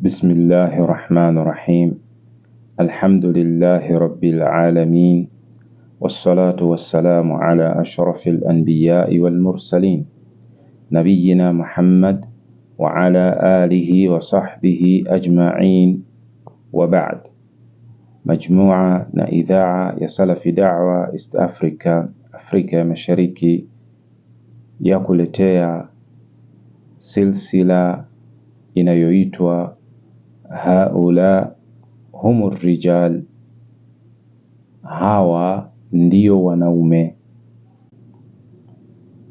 بسم الله الرحمن الرحيم. الحمد لله رب العالمين، والصلاة والسلام على أشرف الأنبياء والمرسلين، نبينا محمد وعلى آله وصحبه أجمعين، وبعد. مجموعة إذاعة يا سلف دعوة East Africa Mashariki ya kuletea silsila inayoitwa haula humur rijal, hawa ndio wanaume.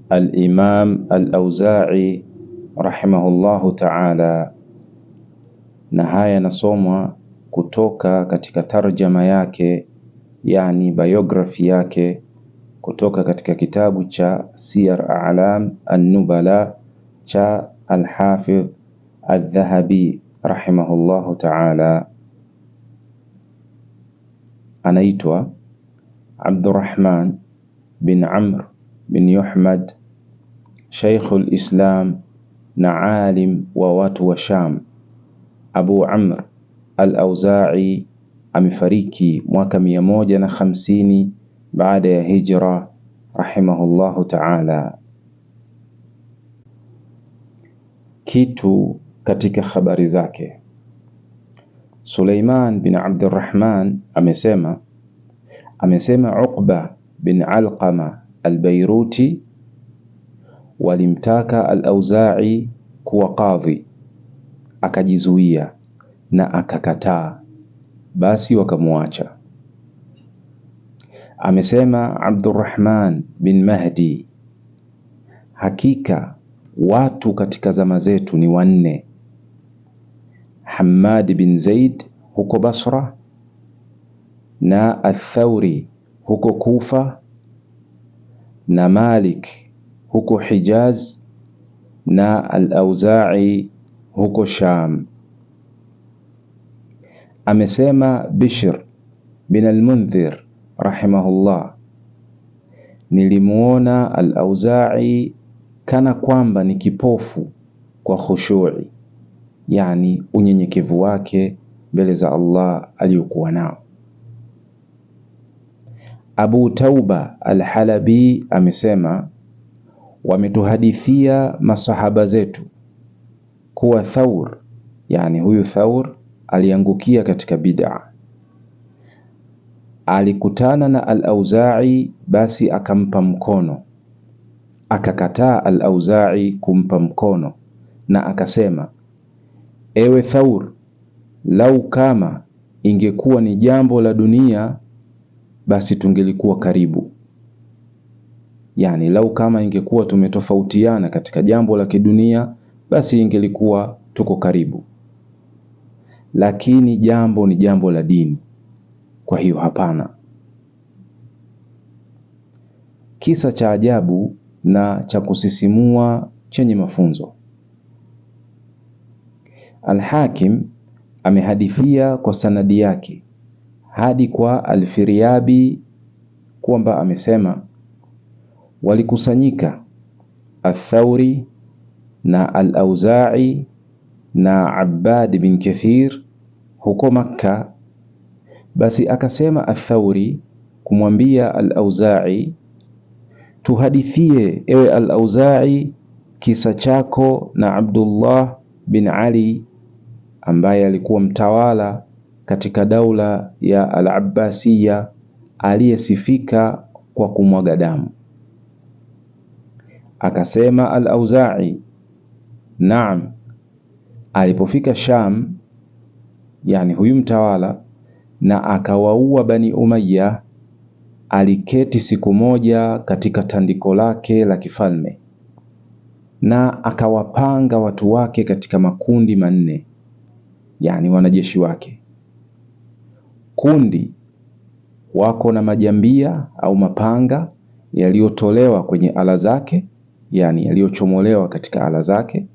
Al-Imam Al-Auza'i rahimahullahu ta'ala, na haya nasomwa kutoka katika tarjama yake, yani biography yake, kutoka katika kitabu cha Siyar A'lam An-Nubala cha Al-Hafidh Al-Dhahabi rahimahullahu ta'ala. Anaitwa Abdurrahman bin Amr bin Yuhmad, Sheikhul Islam na alim wa watu wa Sham. Abu Amr Al-Auza'i amefariki mwaka 150 baada ya hijra rahimahullahu ta'ala. Kitu katika habari zake, Suleiman bin Abdurrahman amesema Uqba bin Alqama al-Bayruti walimtaka Al-Auza'i kuwa kadhi, akajizuia na akakataa, basi wakamuacha. Amesema Abdurrahman bin Mahdi, hakika watu katika zama zetu ni wanne: Hammad bin Zaid huko Basra, na Ath-Thawri huko Kufa, na Malik huko Hijaz, na Al-Auza'i huko Sham. Amesema Bishr bin al-Mundhir rahimahullah, nilimuona Al-Auza'i kana kwamba ni kipofu kwa khushu'i, yani unyenyekevu wake mbele za Allah aliyokuwa nao. Abu Tauba Al-Halabi amesema wametuhadithia masahaba zetu kuwa Thawr, yani huyu Thawr aliangukia katika bid'a. Alikutana na Al-Auza'i, basi akampa mkono, akakataa Al-Auza'i kumpa mkono, na akasema, ewe Thawr, lau kama ingekuwa ni jambo la dunia basi tungelikuwa karibu. Yani lau kama ingekuwa tumetofautiana katika jambo la kidunia basi ingelikuwa tuko karibu, lakini jambo ni jambo la dini, kwa hiyo hapana. Kisa cha ajabu na cha kusisimua chenye mafunzo. Al-Hakim amehadithia kwa sanadi yake hadi kwa Al-Firyabi kwamba amesema walikusanyika Ath-Thawri na Al-Auza'i na Abbad bin Kathir huko Makka. Basi akasema Ath-Thawri kumwambia Al-Auza'i, tuhadithie ewe Al-Auza'i kisa chako na Abdullah bin Ali ambaye alikuwa mtawala katika daula ya Al-Abbasiyya aliyesifika kwa kumwaga damu. Akasema Al-Auza'i, naam. Alipofika Sham, yani huyu mtawala, na akawaua Bani Umayya, aliketi siku moja katika tandiko lake la kifalme na akawapanga watu wake katika makundi manne, yani wanajeshi wake. Kundi wako na majambia au mapanga yaliyotolewa kwenye ala zake, yani yaliyochomolewa katika ala zake,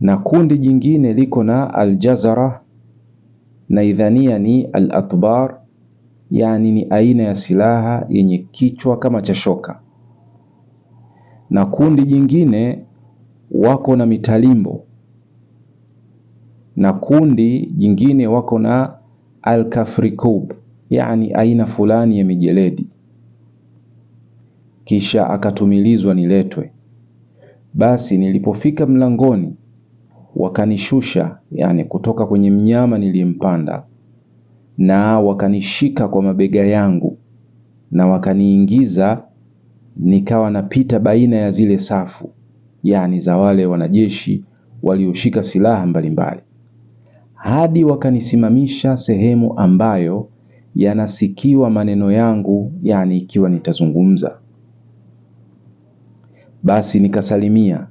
na kundi jingine liko na aljazara, na idhania ni al-atbar, yani ni aina ya silaha yenye kichwa kama cha shoka, na kundi jingine wako na mitalimbo na kundi jingine wako na al-kafrikub, yani aina fulani ya mijeledi. Kisha akatumilizwa niletwe. Basi nilipofika mlangoni wakanishusha, yani kutoka kwenye mnyama niliyempanda, na wakanishika kwa mabega yangu na wakaniingiza, nikawa napita baina ya zile safu, yani za wale wanajeshi walioshika silaha mbalimbali, hadi wakanisimamisha sehemu ambayo yanasikiwa maneno yangu, yani ikiwa nitazungumza. Basi nikasalimia.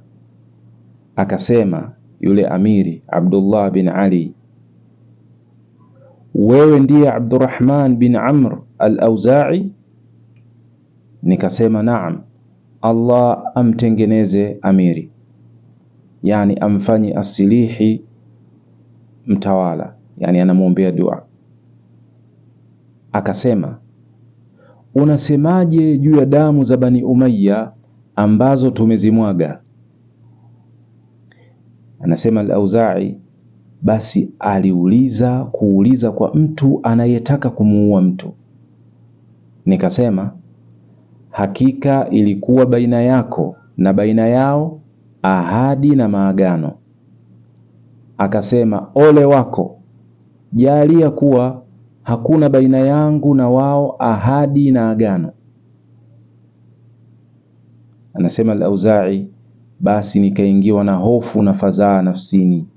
Akasema yule amiri Abdullah bin Ali, wewe ndiye Abdurrahman bin Amr al-Auza'i? Nikasema naam. Allah amtengeneze amiri, yani amfanye asilihi mtawala, yani anamuombea dua. Akasema, unasemaje juu ya damu za Bani Umayya ambazo tumezimwaga? Anasema al-Auza'i, basi kuuliza kwa mtu anayetaka kumuua mtu. Nikasema, hakika ilikuwa baina yako na baina yao ahadi na maagano. Akasema, ole wako, jalia kuwa hakuna baina yangu na wao ahadi na agano. Anasema al-Auza'i, basi nikaingiwa na hofu na fadhaa nafsini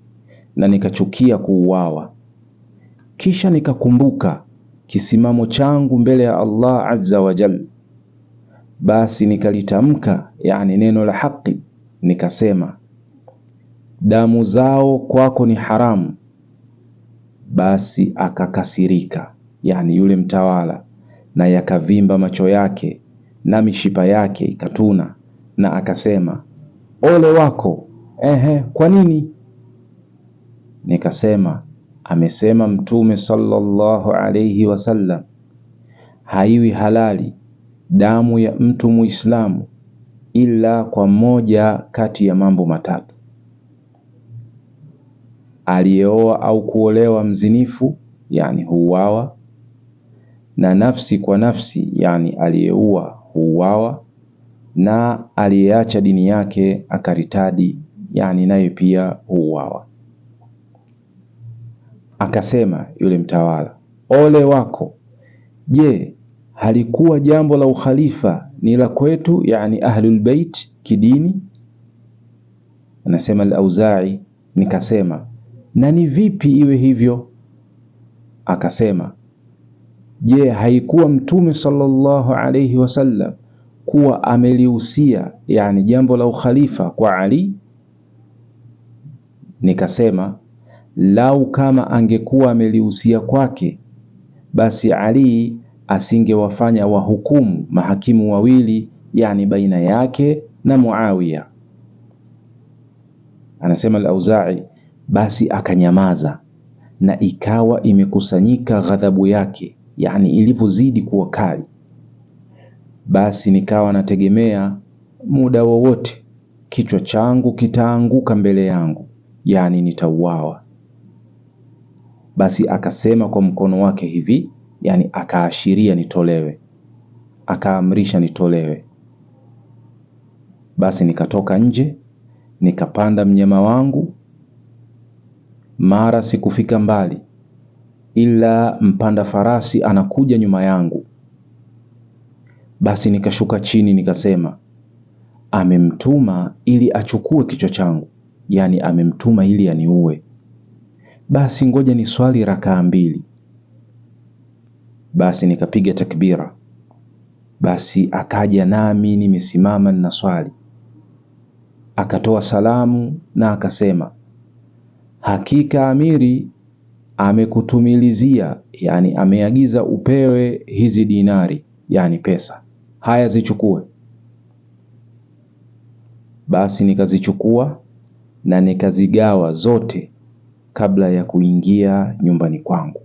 na nikachukia kuuawa. Kisha nikakumbuka kisimamo changu mbele ya Allah azza wa jalla. Basi nikalitamka, yani neno la haki, nikasema, damu zao kwako ni haramu. Basi akakasirika, yani yule mtawala, na yakavimba macho yake na mishipa yake ikatuna, na akasema, ole wako. Kwa nini? Nikasema, amesema Mtume sallallahu alayhi wasallam, haiwi halali damu ya mtu Muislamu ila kwa moja kati ya mambo matatu: aliyeoa au kuolewa mzinifu, yani huuawa; na nafsi kwa nafsi, yani aliyeua huuawa; na aliyeacha dini yake akaritadi, yani naye pia huuawa. Akasema yule mtawala, ole wako, je, halikuwa jambo la ukhalifa ni la kwetu, yani ahlul bait kidini? Anasema al-Auza'i, nikasema, na ni vipi iwe hivyo? Akasema, je, haikuwa Mtume sallallahu alayhi wasallam kuwa amelihusia, yani jambo la ukhalifa kwa Ali? Nikasema, lau kama angekuwa amelihusia kwake, basi Ali asingewafanya wahukumu mahakimu wawili, yani baina yake na Muawiya. Anasema al-Auza'i, basi akanyamaza, na ikawa imekusanyika ghadhabu yake, yani ilipozidi kuwa kali. Basi nikawa nategemea muda wowote kichwa changu kitaanguka mbele yangu, yani nitauawa. Basi akasema kwa mkono wake hivi, yani akaashiria nitolewe, akaamrisha nitolewe. Basi nikatoka nje, nikapanda mnyama wangu. Mara sikufika mbali, ila mpanda farasi anakuja nyuma yangu. Basi nikashuka chini, nikasema, amemtuma ili achukue kichwa changu, yani amemtuma ili aniue. Basi ngoja ni swali rakaa 2. Basi nikapiga takbira. Basi akaja nami nimesimama na swali. Akatoa salamu na akasema, hakika amiri amekutumilizia, yani ameagiza upewe hizi dinari, yani pesa. Haya, zichukue. Basi nikazichukua na nikazigawa zote kabla ya kuingia nyumbani kwangu.